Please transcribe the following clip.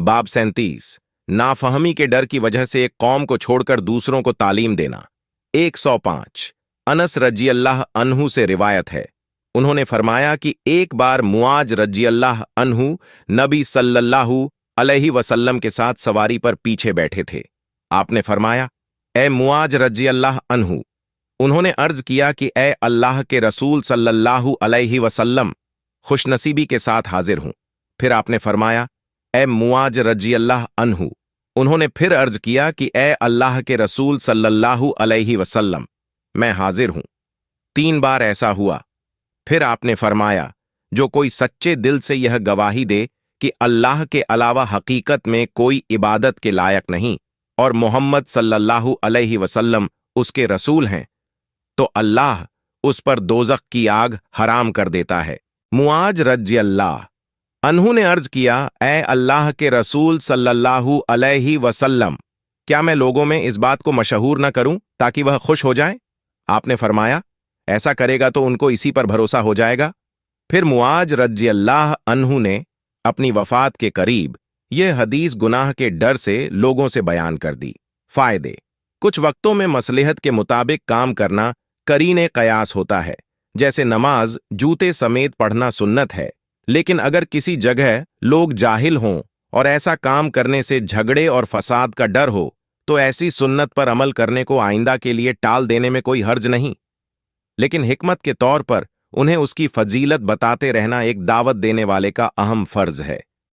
बाब 37 नाफहमी के डर की वजह से एक कौम को छोड़कर दूसरों को तालीम देना। 105 अनस रजी अल्लाह अन्हु से रिवायत है, उन्होंने फरमाया कि एक बार मुआज रजी अल्लाह अन्हु नबी सल्लल्लाहु अलैहि वसल्लम के साथ सवारी पर पीछे बैठे थे। आपने फरमाया, ए मुआज रजी अल्लाह अन्हु। उन्होंने अर्ज किया कि ए अल्लाह के रसूल सल्लल्लाहु अलैहि वसल्लम, खुशनसीबी के साथ हाजिर हूं। फिर आपने फरमाया, ए मुआज रजी अल्लाह अन्हु। उन्होंने फिर अर्ज किया कि ए अल्लाह के रसूल सल्लल्लाहु अलैहि वसल्लम, मैं हाजिर हूं। 3 बार ऐसा हुआ। फिर आपने फरमाया, जो कोई सच्चे दिल से यह गवाही दे कि अल्लाह के अलावा हकीकत में कोई इबादत के लायक नहीं और मोहम्मद सल्लल्लाहु अलैहि वसल्लम उसके रसूल हैं, तो अल्लाह उस पर दोज़ख की आग हराम कर देता है। मुआज रजी अल्लाह अन्हु ने अर्ज किया, ए अल्लाह के रसूल सल्लल्लाहु अलैहि वसल्लम, क्या मैं लोगों में इस बात को मशहूर न करूं ताकि वह खुश हो जाए? आपने फरमाया, ऐसा करेगा तो उनको इसी पर भरोसा हो जाएगा। फिर मुआज रजी अल्लाह अन्हु ने अपनी वफात के करीब यह हदीस गुनाह के डर से लोगों से बयान कर दी। फायदे: कुछ वक्तों में मसलहत के मुताबिक काम करना करीने कयास होता है, जैसे नमाज जूते समेत पढ़ना सुन्नत है, लेकिन अगर किसी जगह लोग जाहिल हों और ऐसा काम करने से झगड़े और फसाद का डर हो तो ऐसी सुन्नत पर अमल करने को आइंदा के लिए टाल देने में कोई हर्ज नहीं, लेकिन हिकमत के तौर पर उन्हें उसकी फजीलत बताते रहना एक दावत देने वाले का अहम फर्ज है।